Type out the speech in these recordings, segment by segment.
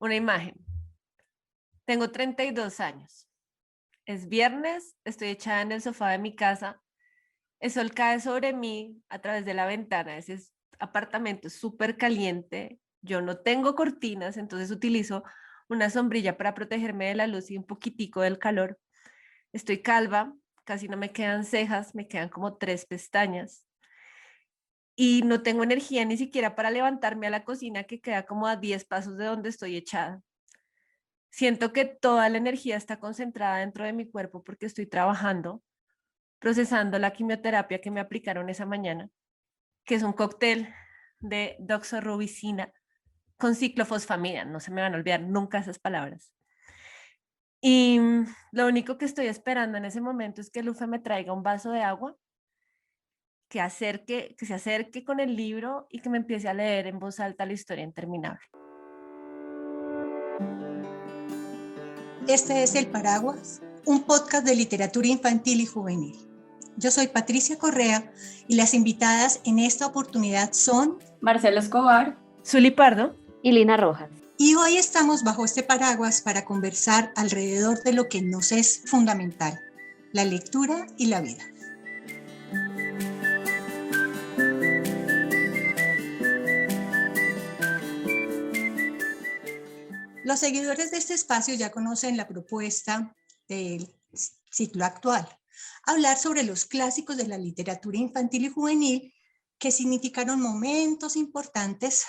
Una imagen. Tengo 32 años. Es viernes, estoy echada en el sofá de mi casa. El sol cae sobre mí a través de la ventana. Ese apartamento es súper caliente. Yo no tengo cortinas, entonces utilizo una sombrilla para protegerme de la luz y un poquitico del calor. Estoy calva, casi no me quedan cejas, me quedan como 3 pestañas. Y no tengo energía ni siquiera para levantarme a la cocina que queda como a 10 pasos de donde estoy echada. Siento que toda la energía está concentrada dentro de mi cuerpo porque estoy trabajando, procesando la quimioterapia que me aplicaron esa mañana, que es un cóctel de doxorubicina con ciclofosfamida. No se me van a olvidar nunca esas palabras. Y lo único que estoy esperando en ese momento es que Lufe me traiga un vaso de agua, que se acerque con el libro y que me empiece a leer en voz alta la historia interminable. Este es El Paraguas, un podcast de literatura infantil y juvenil. Yo soy Patricia Correa y las invitadas en esta oportunidad son Marcelo Escobar, Zuli Pardo y Lina Rojas. Y hoy estamos bajo este paraguas para conversar alrededor de lo que nos es fundamental, la lectura y la vida. Los seguidores de este espacio ya conocen la propuesta del ciclo actual, hablar sobre los clásicos de la literatura infantil y juvenil que significaron momentos importantes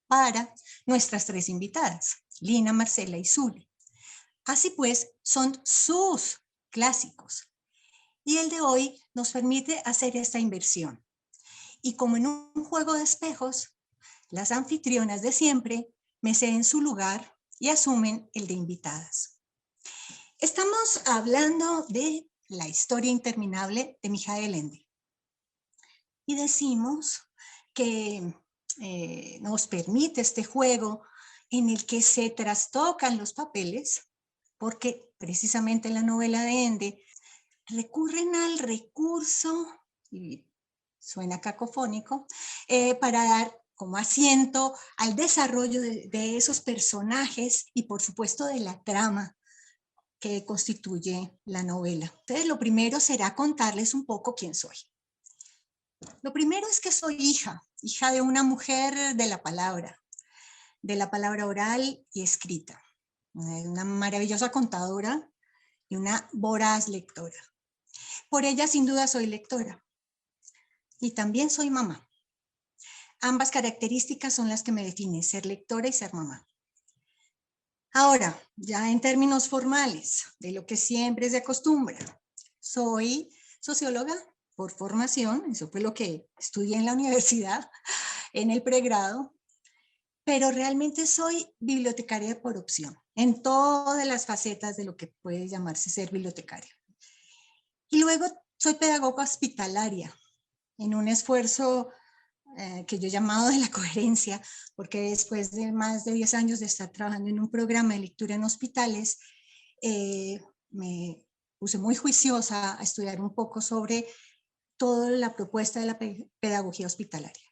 para nuestras tres invitadas, Lina, Marcela y Zuli. Así pues, son sus clásicos. Y el de hoy nos permite hacer esta inversión. Y como en un juego de espejos, las anfitrionas de siempre me ceden su lugar y asumen el de invitadas. Estamos hablando de La historia interminable de Mijael Ende. Y decimos que nos permite este juego en el que se trastocan los papeles, porque precisamente en la novela de Ende recurren al recurso, y suena cacofónico, para dar como asiento al desarrollo de esos personajes y por supuesto de la trama que constituye la novela. Entonces, lo primero será contarles un poco quién soy. Lo primero es que soy hija de una mujer de la palabra oral y escrita, una maravillosa contadora y una voraz lectora. Por ella, sin duda, soy lectora y también soy mamá. Ambas características son las que me definen, ser lectora y ser mamá. Ahora, ya en términos formales, de lo que siempre se acostumbra, soy socióloga por formación, eso fue lo que estudié en la universidad, en el pregrado, pero realmente soy bibliotecaria por opción, en todas las facetas de lo que puede llamarse ser bibliotecaria. Y luego soy pedagoga hospitalaria, en un esfuerzo que yo he llamado de la coherencia, porque después de más de 10 años de estar trabajando en un programa de lectura en hospitales, me puse muy juiciosa a estudiar un poco sobre toda la propuesta de la pedagogía hospitalaria.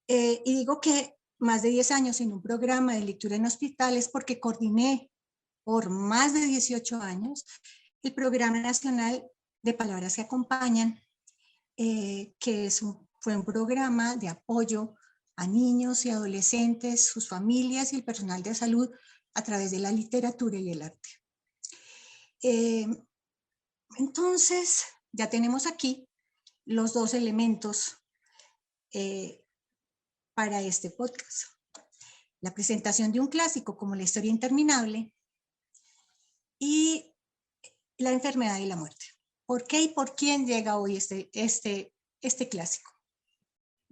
Y digo que más de 10 años en un programa de lectura en hospitales porque coordiné por más de 18 años el Programa Nacional de Palabras que Acompañan, que fue un programa de apoyo a niños y adolescentes, sus familias y el personal de salud a través de la literatura y el arte. Entonces, ya tenemos aquí los dos elementos para este podcast. La presentación de un clásico como La historia interminable y la enfermedad y la muerte. ¿Por qué y por quién llega hoy este clásico?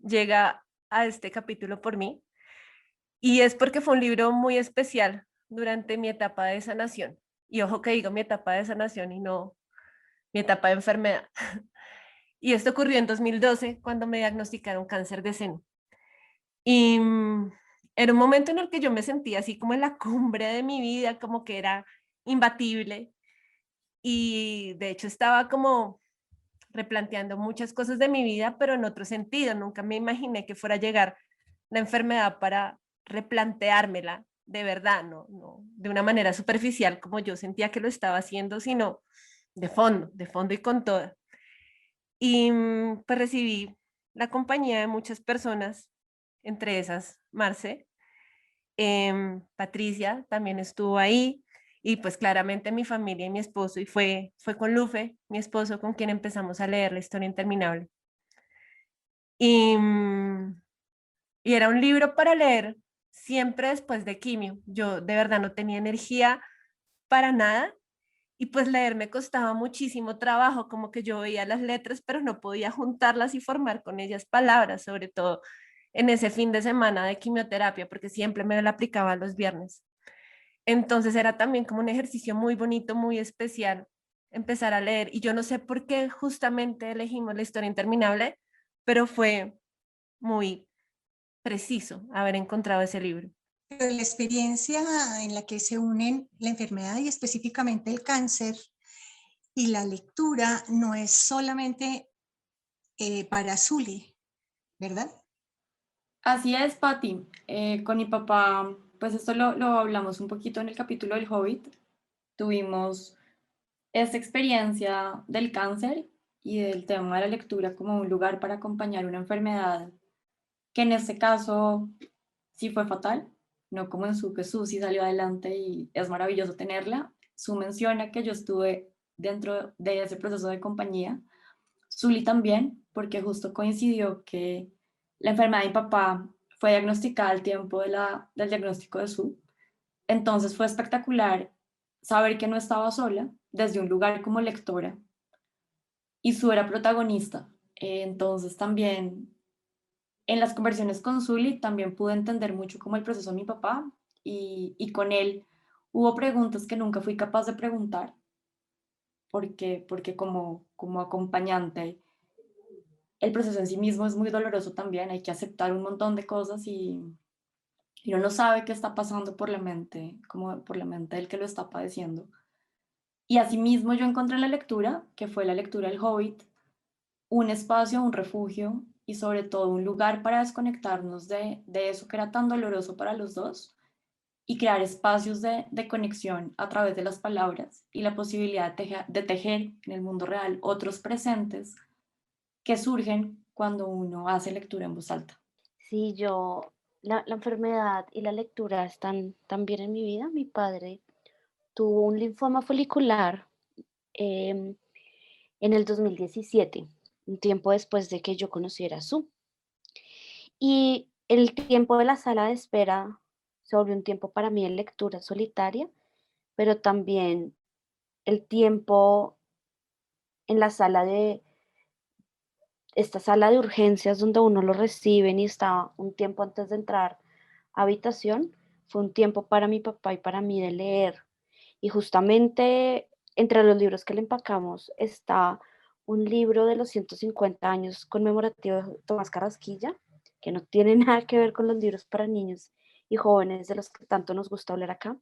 llega a este capítulo por mí y es porque fue un libro muy especial durante mi etapa de sanación. Y ojo que digo mi etapa de sanación y no mi etapa de enfermedad. Y esto ocurrió en 2012 cuando me diagnosticaron cáncer de seno. Y era un momento en el que yo me sentía así como en la cumbre de mi vida, como que era imbatible. Y de hecho estaba como replanteando muchas cosas de mi vida, pero en otro sentido. Nunca me imaginé que fuera a llegar la enfermedad para replanteármela de verdad, no de una manera superficial como yo sentía que lo estaba haciendo, sino de fondo y con toda. Y pues recibí la compañía de muchas personas, entre esas Marce, Patricia también estuvo ahí, y pues claramente mi familia y mi esposo, y fue con Lufe, mi esposo, con quien empezamos a leer La historia interminable. Y, y era un libro para leer siempre después de quimio. Yo de verdad no tenía energía para nada, y pues leer me costaba muchísimo trabajo, como que yo veía las letras, pero no podía juntarlas y formar con ellas palabras, sobre todo en ese fin de semana de quimioterapia, porque siempre me la aplicaba los viernes. Entonces era también como un ejercicio muy bonito, muy especial, empezar a leer. Y yo no sé por qué justamente elegimos La historia interminable, pero fue muy preciso haber encontrado ese libro. Pero la experiencia en la que se unen la enfermedad y específicamente el cáncer y la lectura no es solamente para Zuli, ¿verdad? Así es, Patti. Con mi papá, pues esto lo hablamos un poquito en el capítulo del Hobbit. Tuvimos esta experiencia del cáncer y del tema de la lectura como un lugar para acompañar una enfermedad que en este caso sí fue fatal, no como en su que Su sí salió adelante y es maravilloso tenerla. Su menciona que yo estuve dentro de ese proceso de compañía. Zuli también, porque justo coincidió que la enfermedad de mi papá fue diagnosticada al tiempo del diagnóstico de Su. Entonces fue espectacular saber que no estaba sola desde un lugar como lectora y Su era protagonista. Entonces también en las conversaciones con Zuli también pude entender mucho como el proceso de mi papá y con él hubo preguntas que nunca fui capaz de preguntar porque como acompañante el proceso en sí mismo es muy doloroso también, hay que aceptar un montón de cosas y uno no sabe qué está pasando por la mente, como por la mente del que lo está padeciendo. Y asimismo yo encontré en la lectura, que fue la lectura del Hobbit, un espacio, un refugio y sobre todo un lugar para desconectarnos de eso que era tan doloroso para los dos y crear espacios de conexión a través de las palabras y la posibilidad de tejer en el mundo real otros presentes que surgen cuando uno hace lectura en voz alta. Sí, la enfermedad y la lectura están también en mi vida. Mi padre tuvo un linfoma folicular em, en el 2017, un tiempo después de que yo conociera a Su. Y el tiempo de la sala de espera se volvió un tiempo para mí de lectura solitaria, pero también el tiempo en la esta sala de urgencias donde uno lo reciben y está un tiempo antes de entrar a habitación, fue un tiempo para mi papá y para mí de leer. Y justamente entre los libros que le empacamos está un libro de los 150 años conmemorativo de Tomás Carrasquilla, que no tiene nada que ver con los libros para niños y jóvenes de los que tanto nos gusta hablar acá,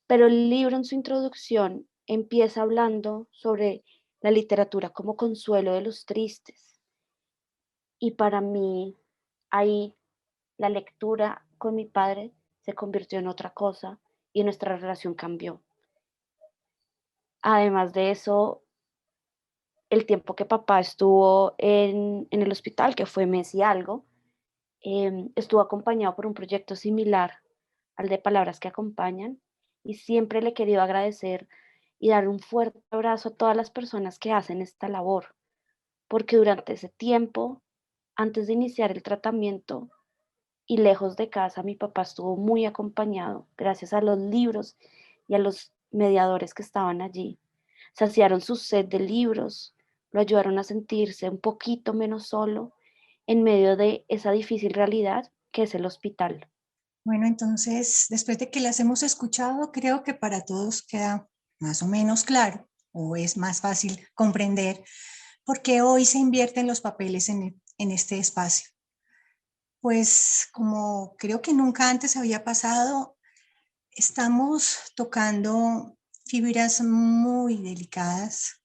pero el libro en su introducción empieza hablando sobre la literatura como consuelo de los tristes. Y para mí, ahí la lectura con mi padre se convirtió en otra cosa y nuestra relación cambió. Además de eso, el tiempo que papá estuvo en el hospital, que fue mes y algo, estuvo acompañado por un proyecto similar al de Palabras que Acompañan, y siempre le he querido agradecer y dar un fuerte abrazo a todas las personas que hacen esta labor, porque durante ese tiempo, antes de iniciar el tratamiento y lejos de casa, mi papá estuvo muy acompañado gracias a los libros y a los mediadores que estaban allí. Saciaron su sed de libros, lo ayudaron a sentirse un poquito menos solo en medio de esa difícil realidad que es el hospital. Bueno, entonces, después de que las hemos escuchado, creo que para todos queda más o menos claro o es más fácil comprender por qué hoy se invierten los papeles en este espacio. Pues como creo que nunca antes había pasado, estamos tocando fibras muy delicadas,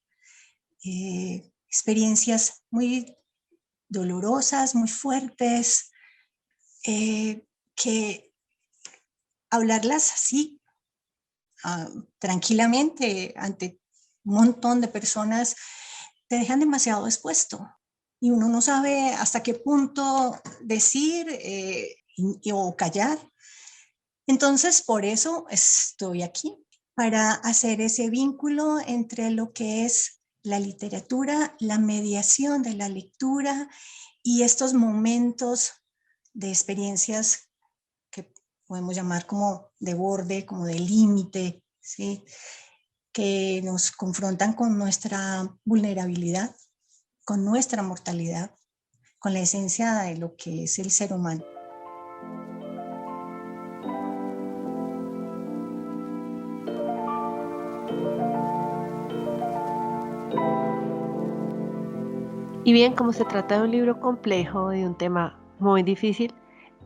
experiencias muy dolorosas, muy fuertes, que hablarlas así, tranquilamente, ante un montón de personas, te dejan demasiado expuesto. Y uno no sabe hasta qué punto decir o callar. Entonces, por eso estoy aquí, para hacer ese vínculo entre lo que es la literatura, la mediación de la lectura y estos momentos de experiencias que podemos llamar como de borde, como de límite, ¿sí? Que nos confrontan con nuestra vulnerabilidad, con nuestra mortalidad, con la esencia de lo que es el ser humano. Y bien, como se trata de un libro complejo, de un tema muy difícil,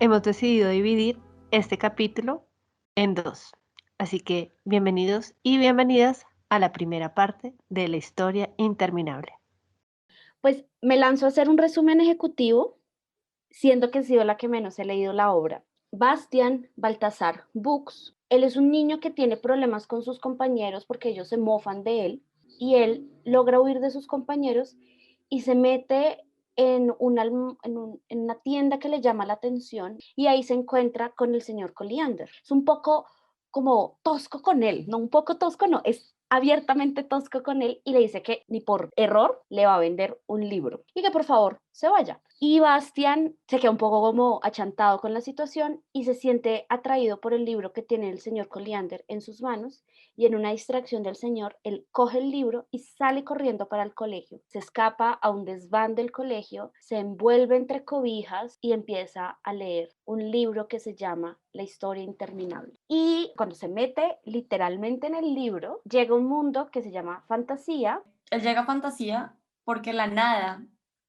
hemos decidido dividir este capítulo en dos. Así que bienvenidos y bienvenidas a la primera parte de la historia interminable. Pues me lanzo a hacer un resumen ejecutivo, siendo que he sido la que menos he leído la obra. Bastian Baltasar Bux, él es un niño que tiene problemas con sus compañeros porque ellos se mofan de él y él logra huir de sus compañeros y se mete en una tienda que le llama la atención y ahí se encuentra con el señor Colliander. Es un poco como tosco con él, no un poco tosco, no, es abiertamente tosco con él y le dice que ni por error le va a vender un libro y que por favor se vaya. Y Bastian se queda un poco como achantado con la situación y se siente atraído por el libro que tiene el señor Colliander en sus manos y en una distracción del señor, él coge el libro y sale corriendo para el colegio. Se escapa a un desván del colegio, se envuelve entre cobijas y empieza a leer un libro que se llama La historia interminable. Y cuando se mete literalmente en el libro, llega un mundo que se llama fantasía. Él llega a fantasía porque la nada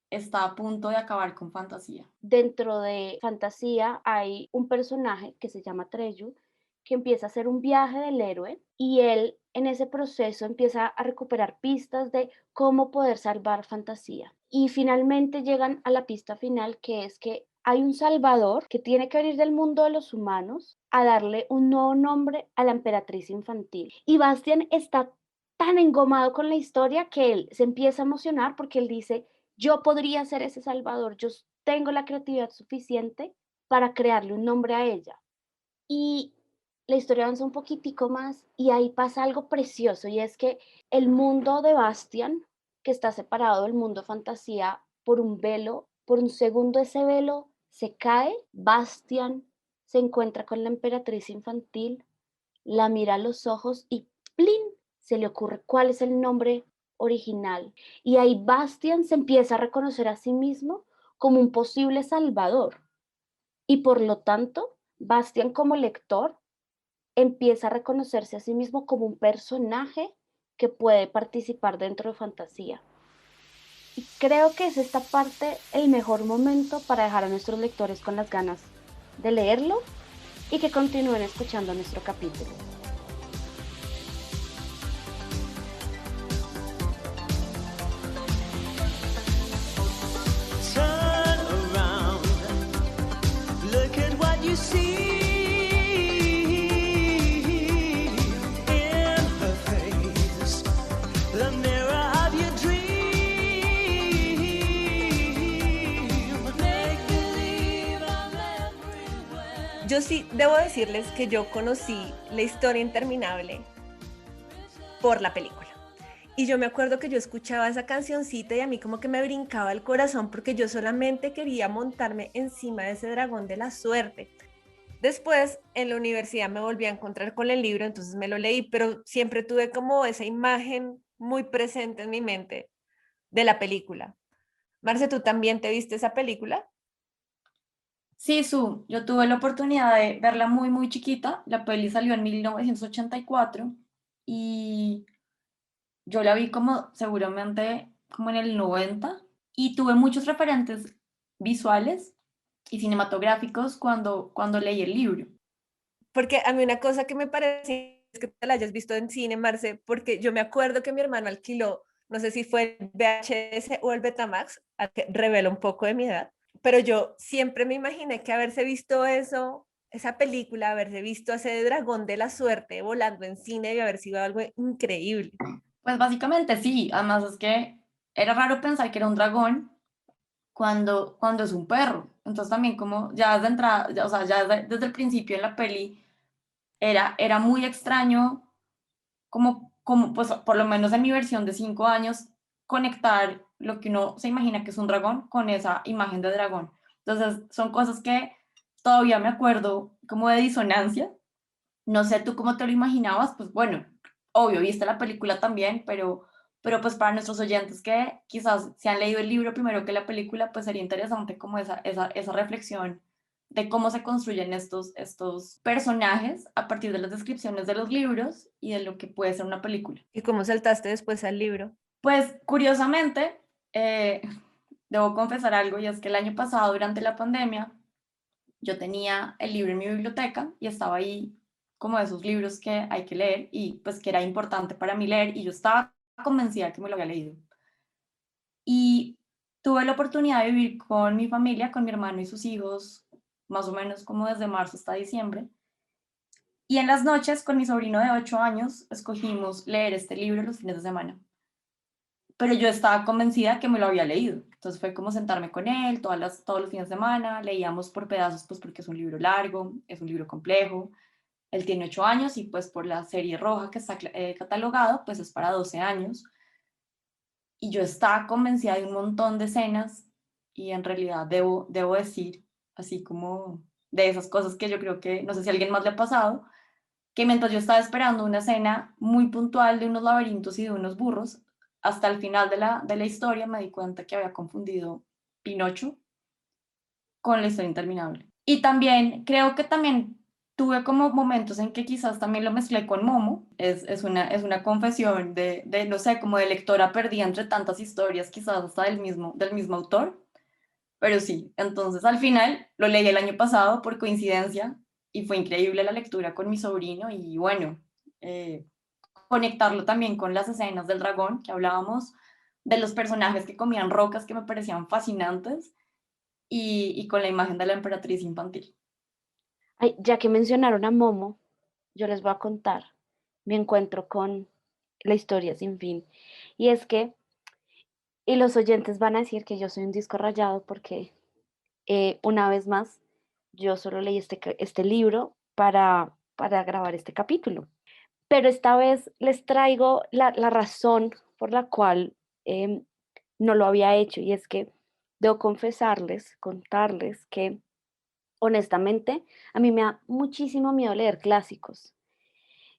está a punto de acabar con fantasía. Dentro de fantasía hay un personaje que se llama Treyu, que empieza a hacer un viaje del héroe y él en ese proceso empieza a recuperar pistas de cómo poder salvar fantasía. Y finalmente llegan a la pista final, que es que hay un salvador que tiene que venir del mundo de los humanos a darle un nuevo nombre a la emperatriz infantil. Y Bastian está tan engomado con la historia que él se empieza a emocionar porque él dice, yo podría ser ese salvador, yo tengo la creatividad suficiente para crearle un nombre a ella. Y la historia avanza un poquitico más y ahí pasa algo precioso y es que el mundo de Bastian, que está separado del mundo fantasía por un velo, por un segundo ese velo se cae, Bastian se encuentra con la emperatriz infantil, la mira a los ojos y ¡plin! Se le ocurre cuál es el nombre original. Y ahí Bastian se empieza a reconocer a sí mismo como un posible salvador. Y por lo tanto, Bastian como lector empieza a reconocerse a sí mismo como un personaje que puede participar dentro de fantasía. Y creo que es esta parte el mejor momento para dejar a nuestros lectores con las ganas de leerlo y que continúen escuchando nuestro capítulo. Yo sí debo decirles que yo conocí La historia interminable por la película. Y yo me acuerdo que yo escuchaba esa cancioncita y a mí como que me brincaba el corazón porque yo solamente quería montarme encima de ese dragón de la suerte. Después en la universidad me volví a encontrar con el libro, entonces me lo leí, pero siempre tuve como esa imagen muy presente en mi mente de la película. Marce, ¿tú también te viste esa película? Sí, yo tuve la oportunidad de verla muy, muy chiquita. La peli salió en 1984 y yo la vi como seguramente como en el 90 y tuve muchos referentes visuales y cinematográficos cuando leí el libro. Porque a mí una cosa que me parece es que te la hayas visto en cine, Marce, porque yo me acuerdo que mi hermano alquiló, no sé si fue el VHS o el Betamax, que revela un poco de mi edad, pero yo siempre me imaginé que haberse visto eso esa película, haberse visto a ese dragón de la suerte volando en cine y haber sido algo increíble. Pues básicamente sí, además es que era raro pensar que era un dragón cuando es un perro. Entonces también como ya desde entrada, o sea, ya desde el principio en la peli era muy extraño como pues por lo menos en mi versión de 5 años, conectar lo que uno se imagina que es un dragón con esa imagen de dragón. Entonces son cosas que todavía me acuerdo como de disonancia. No sé tú cómo te lo imaginabas, pues bueno, obvio, viste la película también, pero pues para nuestros oyentes que quizás se han leído el libro primero que la película, pues sería interesante como esa reflexión de cómo se construyen estos personajes a partir de las descripciones de los libros y de lo que puede ser una película. ¿Y cómo saltaste después al libro? Pues curiosamente, eh, debo confesar algo, y es que el año pasado, durante la pandemia, yo tenía el libro en mi biblioteca y estaba ahí como de esos libros que hay que leer y pues que era importante para mí leer, y yo estaba convencida que me lo había leído. Y tuve la oportunidad de vivir con mi familia, con mi hermano y sus hijos, más o menos como desde marzo hasta diciembre. Y en las noches, con mi sobrino de 8 años, escogimos leer este libro los fines de semana. Pero yo estaba convencida que me lo había leído. Entonces fue como sentarme con él todos los fines de semana, leíamos por pedazos, pues porque es un libro largo, es un libro complejo. Él tiene 8 años y pues por la serie roja que está catalogado, pues es para 12 años. Y yo estaba convencida de un montón de escenas, y en realidad debo decir, así como de esas cosas que yo creo que, no sé si a alguien más le ha pasado, que mientras yo estaba esperando una escena muy puntual de unos laberintos y de unos burros, hasta el final de la historia me di cuenta que había confundido Pinocho con la historia interminable. Y también creo que también tuve como momentos en que quizás también lo mezclé con Momo. Es una confesión no sé, como de lectora perdida entre tantas historias, quizás hasta del mismo autor. Pero sí, entonces al final lo leí el año pasado por coincidencia y fue increíble la lectura con mi sobrino, y bueno, eh, conectarlo también con las escenas del dragón que hablábamos, de los personajes que comían rocas que me parecían fascinantes, y con la imagen de la emperatriz infantil. Ay, ya que mencionaron a Momo, yo les voy a contar mi encuentro con la historia sin fin. Y es que, y los oyentes van a decir que yo soy un disco rayado porque una vez más, yo solo leí este libro para grabar este capítulo. Pero esta vez les traigo la razón por la cual em, no lo había hecho, y es que debo contarles que honestamente a mí me da muchísimo miedo leer clásicos,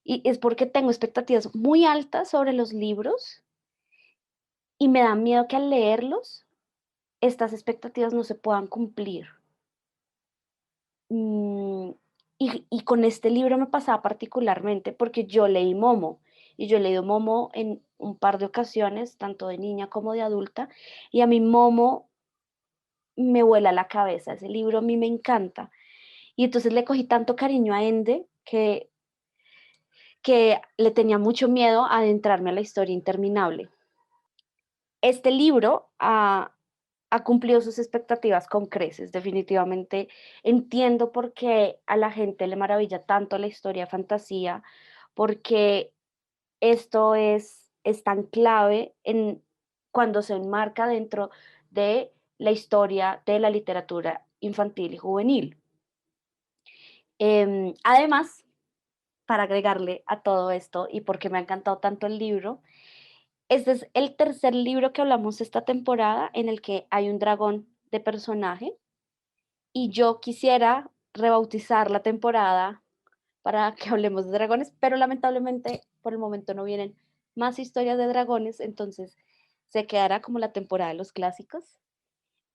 y es porque tengo expectativas muy altas sobre los libros y me da miedo que al leerlos estas expectativas no se puedan cumplir. Mm, y con este libro me pasaba particularmente porque yo leí Momo, y yo he leído Momo en un par de ocasiones, tanto de niña como de adulta, y a mí Momo me vuela la cabeza, ese libro a mí me encanta. Y entonces le cogí tanto cariño a Ende que le tenía mucho miedo a adentrarme a la historia interminable. Este libro ha cumplido sus expectativas con creces, definitivamente. Entiendo por qué a la gente le maravilla tanto la historia de fantasía, porque esto es tan clave cuando se enmarca dentro de la historia de la literatura infantil y juvenil. Además, para agregarle a todo esto y porque me ha encantado tanto el libro, este es el tercer libro que hablamos esta temporada en el que hay un dragón de personaje, y yo quisiera rebautizar la temporada para que hablemos de dragones, pero lamentablemente por el momento no vienen más historias de dragones, entonces se quedará como la temporada de los clásicos.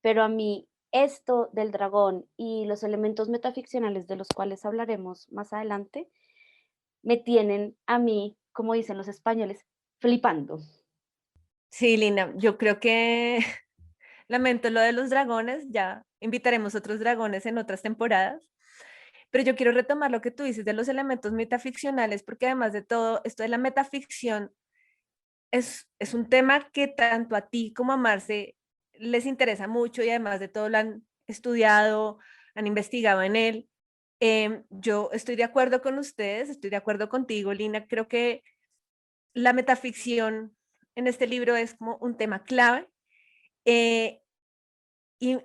Pero a mí esto del dragón y los elementos metaficcionales de los cuales hablaremos más adelante me tienen a mí, como dicen los españoles, flipando. Sí, Lina, yo creo que lamento lo de los dragones, ya invitaremos otros dragones en otras temporadas, pero yo quiero retomar lo que tú dices de los elementos metaficcionales, porque además de todo, esto de la metaficción es un tema que tanto a ti como a Marce les interesa mucho, y además de todo lo han estudiado, han investigado en él. Yo estoy de acuerdo con ustedes, estoy de acuerdo contigo, Lina. Creo que la metaficción en este libro es como un tema clave. Y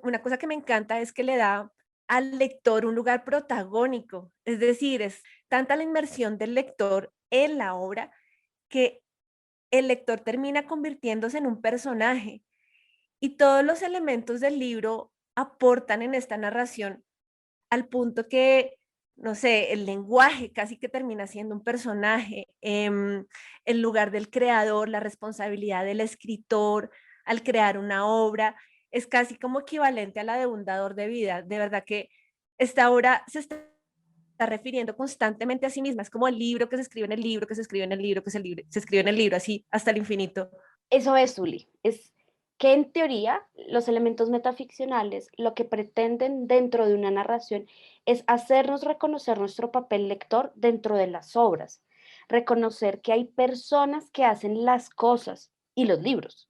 una cosa que me encanta es que le da al lector un lugar protagónico, es decir, es tanta la inmersión del lector en la obra que el lector termina convirtiéndose en un personaje y todos los elementos del libro aportan en esta narración al punto que, no sé, el lenguaje casi que termina siendo un personaje, el lugar del creador, la responsabilidad del escritor al crear una obra, es casi como equivalente a la de un dador de vida. De verdad que esta obra se está refiriendo constantemente a sí misma, es como el libro que se escribe en el libro, que se escribe en el libro, se escribe en el libro, así hasta el infinito. Eso es, Zuli, es que en teoría los elementos metaficcionales lo que pretenden dentro de una narración es hacernos reconocer nuestro papel lector dentro de las obras, reconocer que hay personas que hacen las cosas y los libros,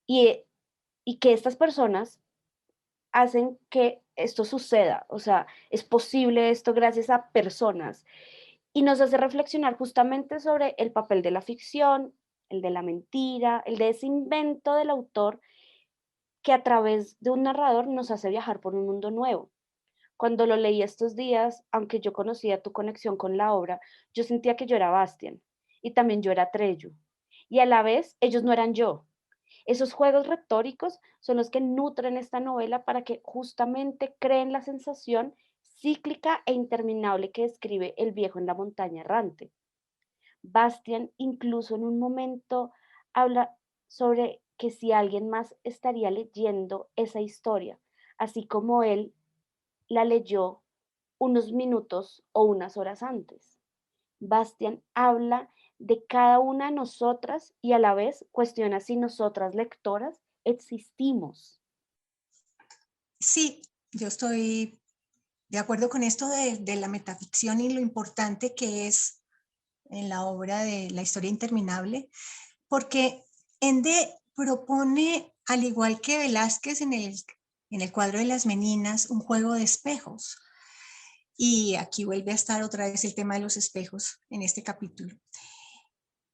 y, y que estas personas hacen que esto suceda, o sea, es posible esto gracias a personas y nos hace reflexionar justamente sobre el papel de la ficción, el de la mentira, el de ese invento del autor que a través de un narrador nos hace viajar por un mundo nuevo. Cuando lo leí estos días, aunque yo conocía tu conexión con la obra, yo sentía que yo era Bastian y también yo era Trello. Y a la vez, ellos no eran yo. Esos juegos retóricos son los que nutren esta novela para que justamente creen la sensación cíclica e interminable que describe el viejo en la montaña errante. Bastian incluso en un momento habla sobre que si alguien más estaría leyendo esa historia, así como él la leyó unos minutos o unas horas antes. Bastian habla de cada una de nosotras y a la vez cuestiona si nosotras lectoras existimos. Sí, yo estoy de acuerdo con esto de la metaficción y lo importante que es en la obra de La historia interminable, porque Ende propone, al igual que Velázquez en el cuadro de las meninas, un juego de espejos. Y aquí vuelve a estar otra vez el tema de los espejos en este capítulo.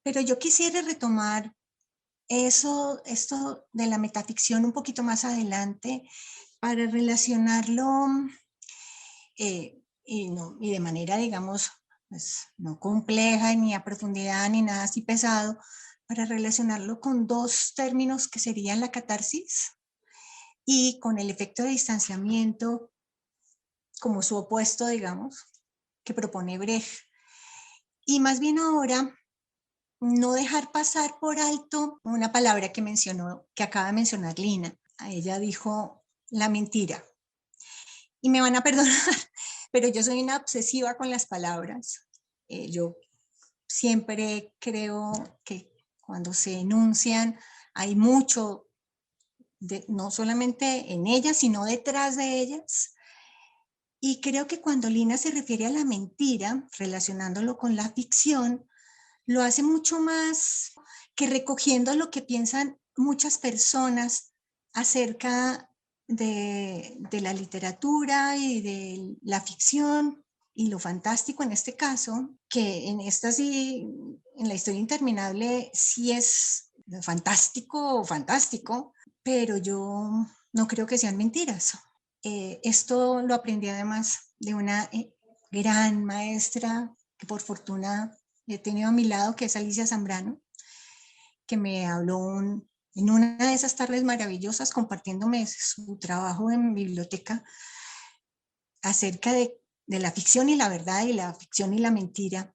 Pero yo quisiera retomar esto de la metaficción un poquito más adelante para relacionarlo y de manera, digamos, pues, no compleja ni a profundidad ni nada así pesado, para relacionarlo con dos términos que serían la catarsis y con el efecto de distanciamiento como su opuesto, digamos, que propone Brecht. Y más bien ahora, no dejar pasar por alto una palabra que mencionó, que acaba de mencionar Lina. A ella dijo la mentira. Y me van a perdonar, pero yo soy una obsesiva con las palabras. Yo siempre creo que cuando se enuncian hay mucho, no solamente en ellas, sino detrás de ellas. Y creo que cuando Lina se refiere a la mentira, relacionándolo con la ficción, lo hace mucho más que recogiendo lo que piensan muchas personas acerca de la literatura y de la ficción y lo fantástico en este caso, que en esta sí, en la historia interminable sí es fantástico, pero yo no creo que sean mentiras. Esto lo aprendí además de una gran maestra que por fortuna he tenido a mi lado, que es Alicia Zambrano, que me habló en una de esas tardes maravillosas compartiéndome su trabajo en biblioteca acerca de la ficción y la verdad y la ficción y la mentira.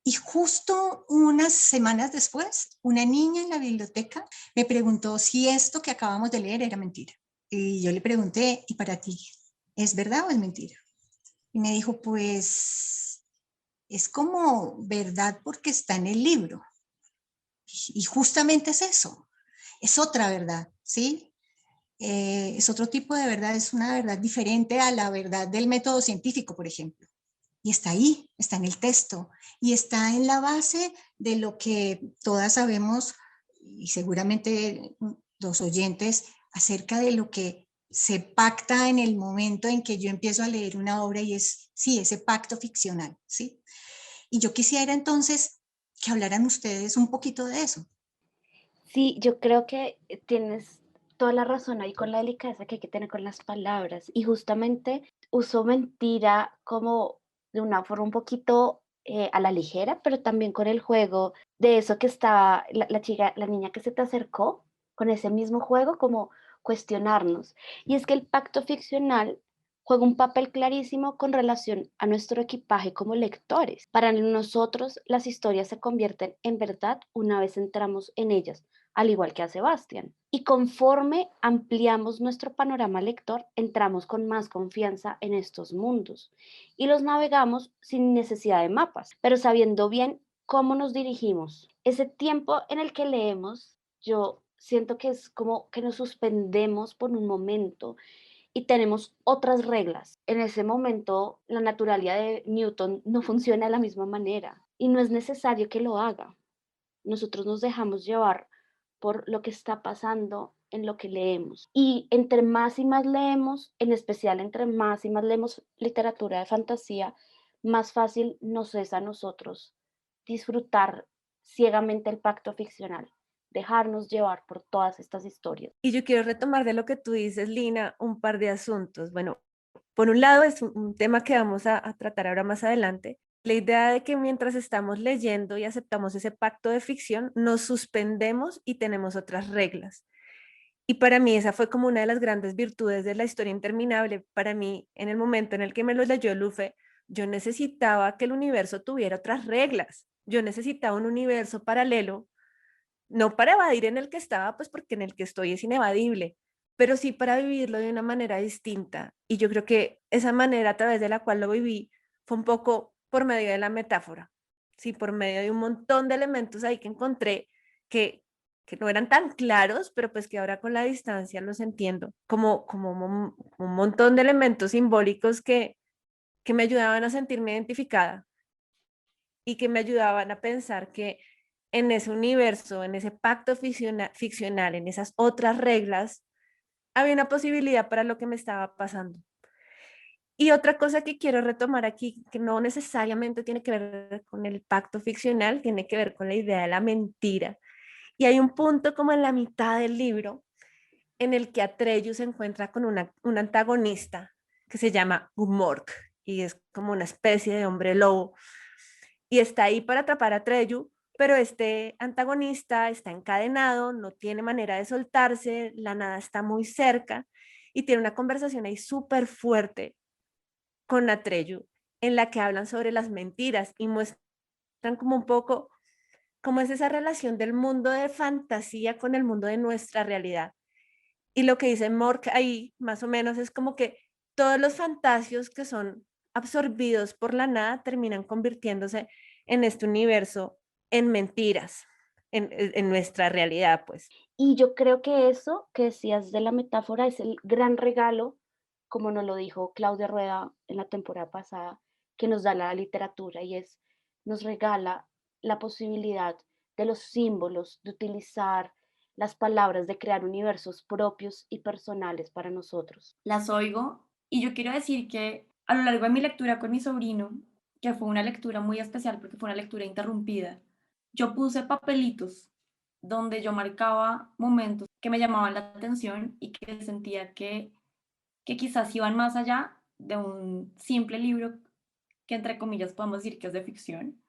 Y justo unas semanas después, una niña en la biblioteca me preguntó si esto que acabamos de leer era mentira. Y yo le pregunté, ¿y para ti es verdad o es mentira? Y me dijo, pues es como verdad porque está en el libro. Y justamente es eso, es otra verdad, ¿sí? Es otro tipo de verdad, es una verdad diferente a la verdad del método científico, por ejemplo. Y está ahí, está en el texto y está en la base de lo que todas sabemos y seguramente los oyentes acerca de lo que se pacta en el momento en que yo empiezo a leer una obra y es, sí, ese pacto ficcional, ¿sí? Y yo quisiera entonces que hablaran ustedes un poquito de eso. Sí, yo creo que tienes toda la razón ahí con la delicadeza que hay que tener con las palabras. Y justamente uso mentira como de una forma un poquito a la ligera, pero también con el juego de eso que estaba la chica, la niña que se te acercó con ese mismo juego, como cuestionarnos. Y es que el pacto ficcional juega un papel clarísimo con relación a nuestro equipaje como lectores. Para nosotros, las historias se convierten en verdad una vez entramos en ellas, al igual que a Sebastián. Y conforme ampliamos nuestro panorama lector, entramos con más confianza en estos mundos y los navegamos sin necesidad de mapas, pero sabiendo bien cómo nos dirigimos. Ese tiempo en el que leemos, yo siento que es como que nos suspendemos por un momento y tenemos otras reglas. En ese momento, la naturalidad de Newton no funciona de la misma manera y no es necesario que lo haga. Nosotros nos dejamos llevar por lo que está pasando en lo que leemos. Y entre más y más leemos, en especial entre más y más leemos literatura de fantasía, más fácil nos es a nosotros disfrutar ciegamente el pacto ficcional, dejarnos llevar por todas estas historias. Y yo quiero retomar de lo que tú dices, Lina, un par de asuntos. Bueno, por un lado es un tema que vamos a tratar ahora más adelante, la idea de que mientras estamos leyendo y aceptamos ese pacto de ficción, nos suspendemos y tenemos otras reglas. Y para mí esa fue como una de las grandes virtudes de la historia interminable. Para mí, en el momento en el que me lo leyó Lufe, yo necesitaba que el universo tuviera otras reglas. Yo necesitaba un universo paralelo, no para evadir en el que estaba, pues porque en el que estoy es inevadible, pero sí para vivirlo de una manera distinta. Y yo creo que esa manera a través de la cual lo viví fue un poco por medio de la metáfora, sí, por medio de un montón de elementos ahí que encontré que, que no eran tan claros, pero pues que ahora con la distancia los entiendo, como un montón de elementos simbólicos que me ayudaban a sentirme identificada y que me ayudaban a pensar que en ese universo, en ese pacto ficcional, en esas otras reglas, había una posibilidad para lo que me estaba pasando. Y otra cosa que quiero retomar aquí, que no necesariamente tiene que ver con el pacto ficcional, tiene que ver con la idea de la mentira. Y hay un punto como en la mitad del libro en el que Atreyu se encuentra con un antagonista que se llama Gmork y es como una especie de hombre lobo y está ahí para atrapar a Atreyu, pero este antagonista está encadenado, no tiene manera de soltarse, la nada está muy cerca y tiene una conversación ahí súper fuerte con Atreyu en la que hablan sobre las mentiras y muestran como un poco cómo es esa relación del mundo de fantasía con el mundo de nuestra realidad. Y lo que dice Mork ahí, más o menos, es como que todos los fantasios que son absorbidos por la nada terminan convirtiéndose en este universo, en mentiras, en nuestra realidad, pues. Y yo creo que eso que decías de la metáfora es el gran regalo, como nos lo dijo Claudia Rueda en la temporada pasada, que nos da la literatura y es, nos regala la posibilidad de los símbolos, de utilizar las palabras, de crear universos propios y personales para nosotros. Las oigo y yo quiero decir que a lo largo de mi lectura con mi sobrino, que fue una lectura muy especial porque fue una lectura interrumpida, yo puse papelitos donde yo marcaba momentos que me llamaban la atención y que sentía que quizás iban más allá de un simple libro que entre comillas podemos decir que es de ficción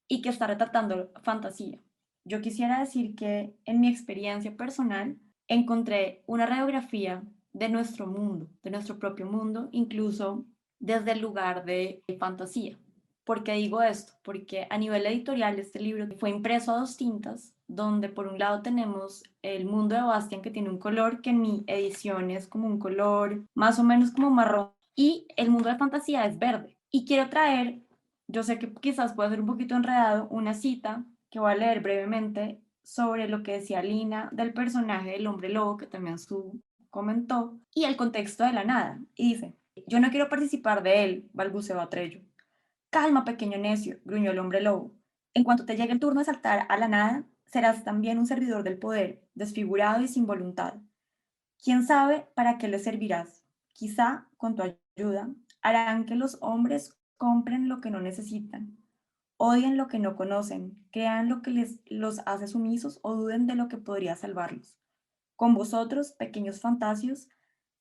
y que está retratando fantasía. Yo quisiera decir que en mi experiencia personal encontré una radiografía de nuestro mundo, de nuestro propio mundo, incluso desde el lugar de fantasía. ¿Por qué digo esto? Porque a nivel editorial este libro fue impreso a dos tintas, donde por un lado tenemos el mundo de Bastian que tiene un color que en mi edición es como un color más o menos como marrón y el mundo de fantasía es verde. Y quiero traer, yo sé que quizás puede ser un poquito enredado, una cita que voy a leer brevemente sobre lo que decía Lina del personaje del hombre lobo, que también su comentó, y el contexto de la nada. Y dice, yo no quiero participar de él, balbuceó Atreyu. Calma, pequeño necio, gruñó el hombre lobo. En cuanto te llegue el turno de saltar a la nada, serás también un servidor del poder, desfigurado y sin voluntad. ¿Quién sabe para qué les servirás? Quizá, con tu ayuda, harán que los hombres compren lo que no necesitan, odien lo que no conocen, crean lo que los hace sumisos o duden de lo que podría salvarlos. Con vosotros, pequeños fantasios,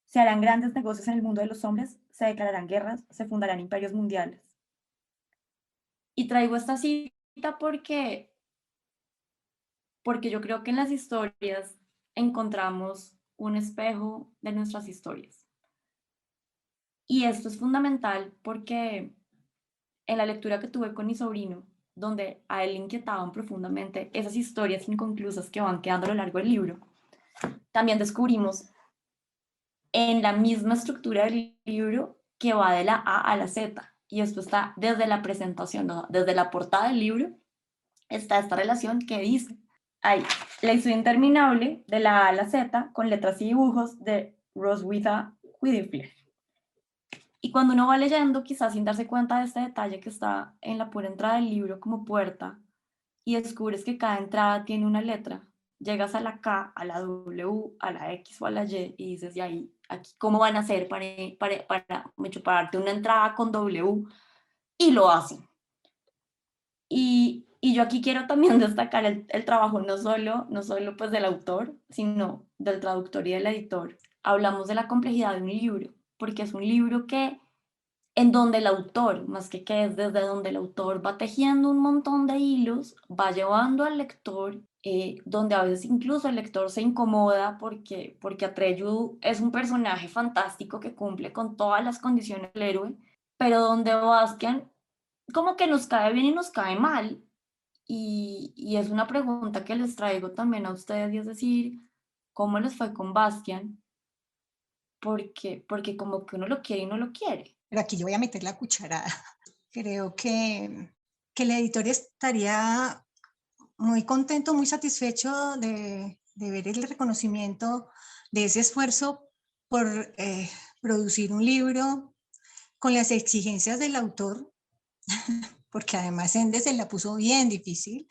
se harán grandes negocios en el mundo de los hombres, se declararán guerras, se fundarán imperios mundiales. Y traigo esta cita porque yo creo que en las historias encontramos un espejo de nuestras historias. Y esto es fundamental porque en la lectura que tuve con mi sobrino, donde a él le inquietaban profundamente esas historias inconclusas que van quedando a lo largo del libro, también descubrimos en la misma estructura del libro que va de la A a la Z. Y esto está desde la presentación, ¿no? Desde la portada del libro está esta relación que dice, hay la historia interminable de la A a la Z con letras y dibujos de Roswitha Whitfield. Y cuando uno va leyendo, quizás sin darse cuenta de este detalle que está en la pura entrada del libro como puerta, y descubres que cada entrada tiene una letra, llegas a la K, a la W, a la X o a la Y, y dices, y ahí, aquí, ¿cómo van a hacer para darte una entrada con W? Y lo hacen. Y yo aquí quiero también destacar el trabajo no solo pues del autor, sino del traductor y del editor. Hablamos de la complejidad de un libro, porque es un libro que en donde el autor, más que es desde donde el autor va tejiendo un montón de hilos, va llevando al lector, donde a veces incluso el lector se incomoda porque Atreyu es un personaje fantástico que cumple con todas las condiciones del héroe, pero donde Bastian como que nos cae bien y nos cae mal. Y es una pregunta que les traigo también a ustedes, y es decir, ¿cómo les fue con Bastian? Porque como que uno lo quiere y no lo quiere. Pero aquí yo voy a meter la cucharada. Creo que el editor estaría muy contento, muy satisfecho de ver el reconocimiento de ese esfuerzo por producir un libro con las exigencias del autor, porque además Ende se la puso bien difícil,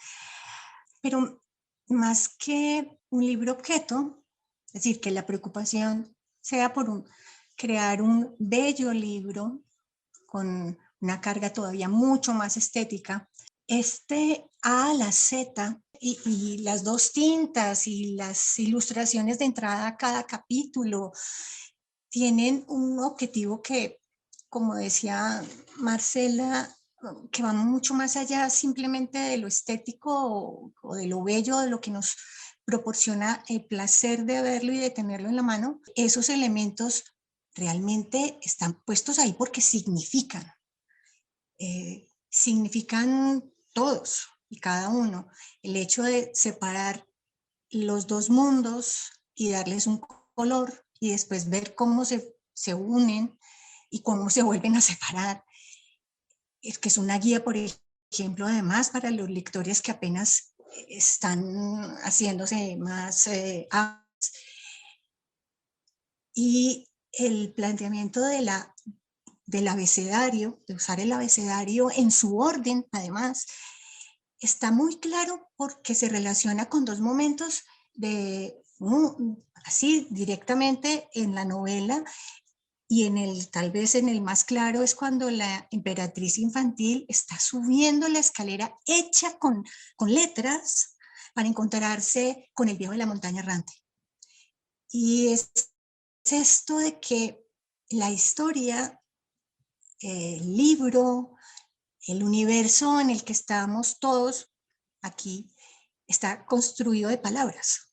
pero más que un libro objeto, es decir, que la preocupación sea por crear un bello libro con una carga todavía mucho más estética. Este A a la Z y las dos tintas y las ilustraciones de entrada a cada capítulo tienen un objetivo que, como decía Marcela, que va mucho más allá simplemente de lo estético o de lo bello, de lo que nos proporciona el placer de verlo y de tenerlo en la mano. Esos elementos realmente están puestos ahí porque significan todos y cada uno. El hecho de separar los dos mundos y darles un color y después ver cómo se unen y cómo se vuelven a separar. Es que es una guía, por ejemplo, además para los lectores que apenas están haciéndose más y el planteamiento del abecedario, de usar el abecedario en su orden, además, está muy claro porque se relaciona con dos momentos así directamente en la novela, y tal vez en el más claro es cuando la emperatriz infantil está subiendo la escalera hecha con letras para encontrarse con el viejo de la montaña errante. Y es esto de que la historia, el libro, el universo en el que estamos todos aquí está construido de palabras.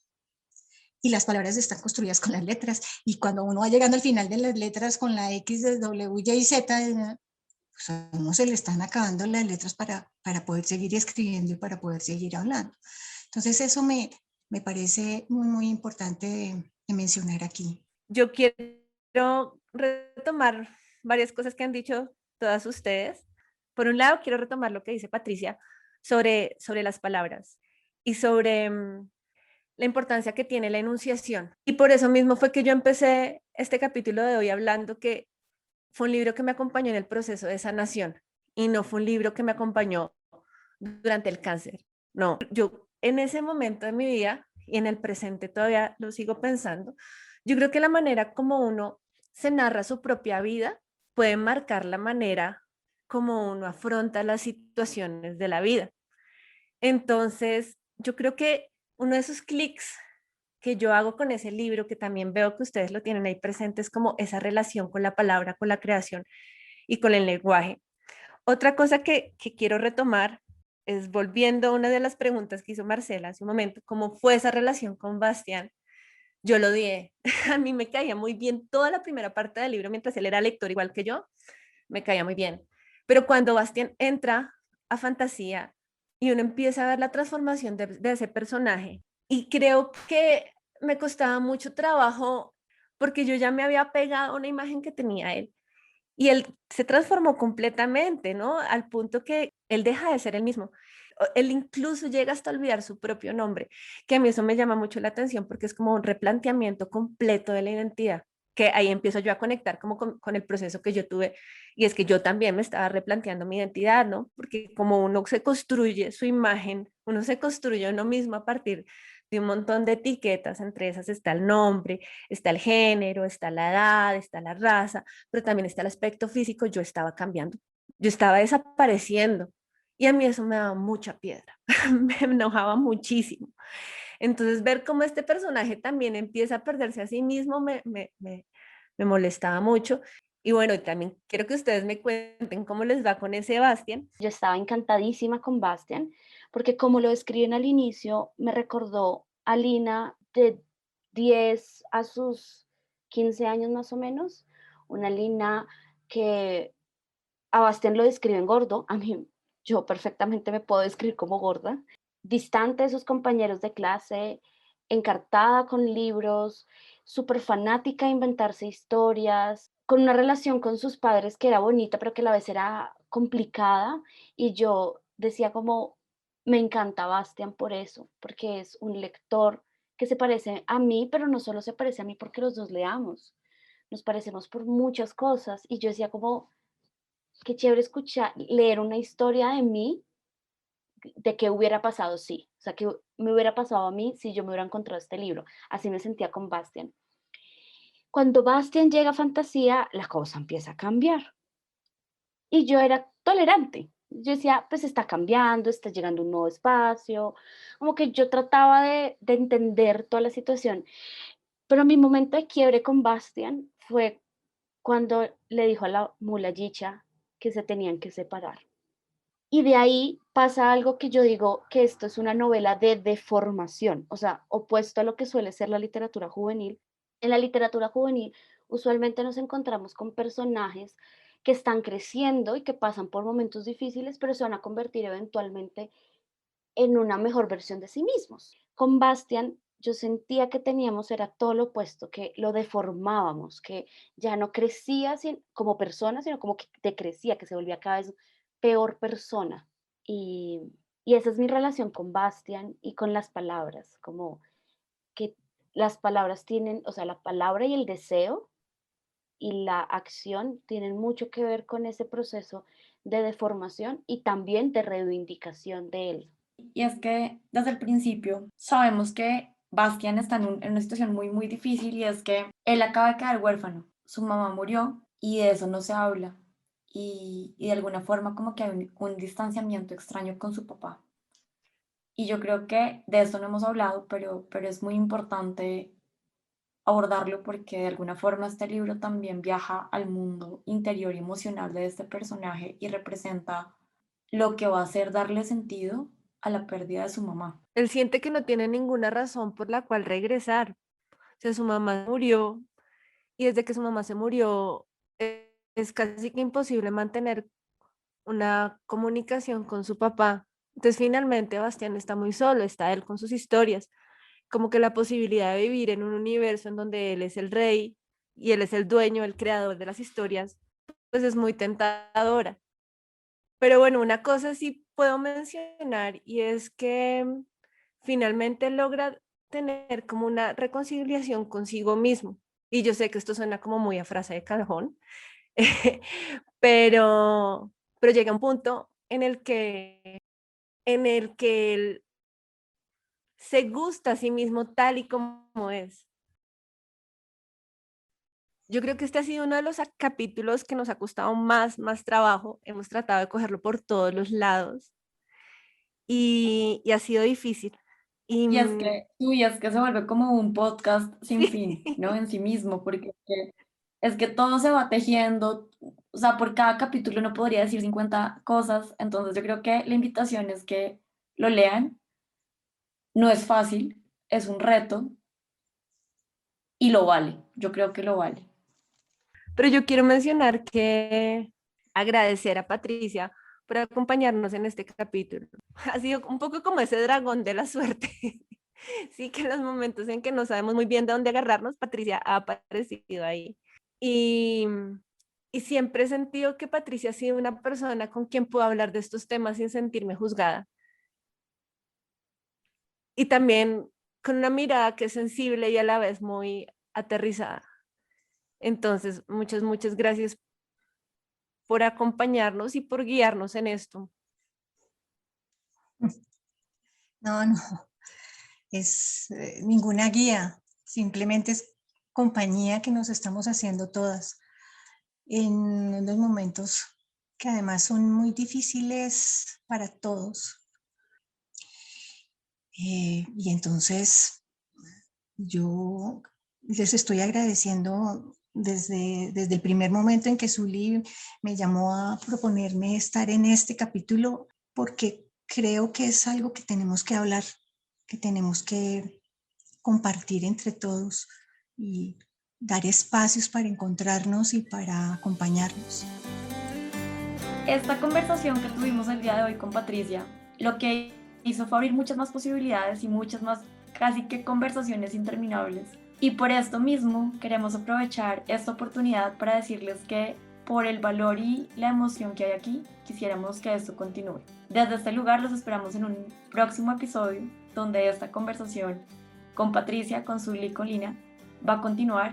Y las palabras están construidas con las letras. Y cuando uno va llegando al final de las letras con la X, W, Y y Z, pues a uno se le están acabando las letras para poder seguir escribiendo y para poder seguir hablando. Entonces eso me parece muy, muy importante de mencionar aquí. Yo quiero retomar varias cosas que han dicho todas ustedes. Por un lado, quiero retomar lo que dice Patricia sobre las palabras y sobre la importancia que tiene la enunciación. Y por eso mismo fue que yo empecé este capítulo de hoy hablando que fue un libro que me acompañó en el proceso de sanación y no fue un libro que me acompañó durante el cáncer. No, yo en ese momento de mi vida y en el presente todavía lo sigo pensando, Yo creo que la manera como uno se narra su propia vida puede marcar la manera como uno afronta las situaciones de la vida. Entonces, yo creo que uno de esos clics que yo hago con ese libro, que también veo que ustedes lo tienen ahí presente, es como esa relación con la palabra, con la creación y con el lenguaje. Otra cosa que quiero retomar es volviendo a una de las preguntas que hizo Marcela hace un momento, ¿cómo fue esa relación con Bastián? Yo lo odié. A mí me caía muy bien toda la primera parte del libro mientras él era lector igual que yo, me caía muy bien. Pero cuando Bastián entra a fantasía y uno empieza a ver la transformación de ese personaje, y creo que me costaba mucho trabajo porque yo ya me había pegado a una imagen que tenía él. Y él se transformó completamente, ¿no? Al punto que él deja de ser el mismo. Él incluso llega hasta olvidar su propio nombre, que a mí eso me llama mucho la atención porque es como un replanteamiento completo de la identidad, que ahí empiezo yo a conectar como con el proceso que yo tuve, y es que yo también me estaba replanteando mi identidad, ¿no? Porque como uno se construye su imagen, uno se construye uno mismo a partir de un montón de etiquetas, entre esas está el nombre, está el género, está la edad, está la raza, pero también está el aspecto físico. Yo estaba cambiando, yo estaba desapareciendo, y a mí eso me daba mucha piedra, me enojaba muchísimo. Entonces ver cómo este personaje también empieza a perderse a sí mismo me molestaba mucho. Y bueno, también quiero que ustedes me cuenten cómo les va con ese Bastian. Yo estaba encantadísima con Bastian, porque como lo describen al inicio, me recordó a Lina de 10 a sus 15 años más o menos, una Lina que a Bastian lo describen gordo, a mí yo perfectamente me puedo describir como gorda, distante de sus compañeros de clase, encartada con libros, súper fanática de inventarse historias, con una relación con sus padres que era bonita, pero que a la vez era complicada. Y yo decía como, me encanta Bastian por eso, porque es un lector que se parece a mí, pero no solo se parece a mí porque los dos leamos, nos parecemos por muchas cosas. Y yo decía como, qué chévere escuchar, leer una historia de mí, de qué hubiera pasado sí, o sea, que me hubiera pasado a mí si yo me hubiera encontrado este libro. Así me sentía con Bastian. Cuando Bastian llega a fantasía, la cosa empieza a cambiar. Y yo era tolerante. Yo decía, pues está cambiando, está llegando un nuevo espacio. Como que yo trataba de entender toda la situación. Pero mi momento de quiebre con Bastian fue cuando le dijo a la mula Yicha que se tenían que separar. Y de ahí pasa algo que yo digo que esto es una novela de deformación, o sea, opuesto a lo que suele ser la literatura juvenil. En la literatura juvenil usualmente nos encontramos con personajes que están creciendo y que pasan por momentos difíciles, pero se van a convertir eventualmente en una mejor versión de sí mismos. Con Bastian yo sentía que teníamos, era todo lo opuesto, que lo deformábamos, que ya no crecía como persona, sino como que decrecía, que se volvía cada vez peor persona. Y, y esa es mi relación con Bastian y con las palabras, como que las palabras tienen, o sea, la palabra y el deseo y la acción tienen mucho que ver con ese proceso de deformación y también de reivindicación de él. Y es que desde el principio sabemos que Bastian está en una situación muy, muy difícil, y es que él acaba de quedar huérfano. Su mamá murió y de eso no se habla. Y de alguna forma como que hay un distanciamiento extraño con su papá. Y yo creo que de esto no hemos hablado, pero es muy importante abordarlo porque de alguna forma este libro también viaja al mundo interior y emocional de este personaje y representa lo que va a hacer darle sentido a la pérdida de su mamá. Él siente que no tiene ninguna razón por la cual regresar. O sea, su mamá murió, y desde que su mamá se murió, es casi que imposible mantener una comunicación con su papá. Entonces, finalmente, Bastián está muy solo, está él con sus historias, como que la posibilidad de vivir en un universo en donde él es el rey y él es el dueño, el creador de las historias, pues es muy tentadora. Pero bueno, una cosa sí puedo mencionar, y es que finalmente logra tener como una reconciliación consigo mismo. Y yo sé que esto suena como muy a frase de cajón, pero, pero llega un punto en el que él se gusta a sí mismo tal y como es. Yo creo que este ha sido uno de los capítulos que nos ha costado más trabajo. Hemos tratado de cogerlo por todos los lados y ha sido difícil. Y Y es que se vuelve como un podcast sin fin, sí, ¿no? En sí mismo, porque es que todo se va tejiendo, o sea, por cada capítulo no podría decir 50 cosas, entonces yo creo que la invitación es que lo lean, no es fácil, es un reto y lo vale, yo creo que lo vale. pero yo quiero mencionar que agradecer a Patricia por acompañarnos en este capítulo. Ha sido un poco como ese dragón de la suerte. Sí, que en los momentos en que no sabemos muy bien de dónde agarrarnos, Patricia ha aparecido ahí. Y, y siempre he sentido que Patricia ha sido una persona con quien puedo hablar de estos temas sin sentirme juzgada. Y también con una mirada que es sensible y a la vez muy aterrizada. Entonces, muchas gracias por acompañarnos y por guiarnos en esto. No, no, es ninguna guía, simplemente es compañía que nos estamos haciendo todas en unos momentos que además son muy difíciles para todos. Y entonces yo les estoy agradeciendo desde el primer momento en que Zuli me llamó a proponerme estar en este capítulo, porque creo que es algo que tenemos que hablar, que tenemos que compartir entre todos y dar espacios para encontrarnos y para acompañarnos. Esta conversación que tuvimos el día de hoy con Patricia, lo que hizo fue abrir muchas más posibilidades y muchas más casi que conversaciones interminables. Y por esto mismo queremos aprovechar esta oportunidad para decirles que por el valor y la emoción que hay aquí, quisiéramos que esto continúe. Desde este lugar los esperamos en un próximo episodio donde esta conversación con Patricia, con Zuli y con Lina va a continuar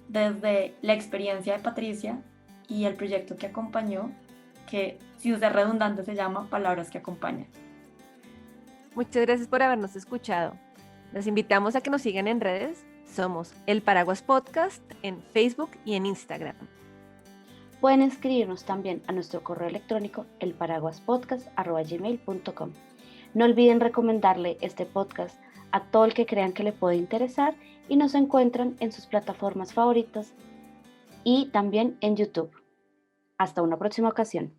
desde la experiencia de Patricia y el proyecto que acompañó, que sin ser redundante se llama Palabras que Acompañan. Muchas gracias por habernos escuchado. Los invitamos a que nos sigan en redes. Somos El Paraguas Podcast en Facebook y en Instagram. Pueden escribirnos también a nuestro correo electrónico elparaguaspodcast@gmail.com. No olviden recomendarle este podcast a todo el que crean que le puede interesar y nos encuentran en sus plataformas favoritas y también en YouTube. Hasta una próxima ocasión.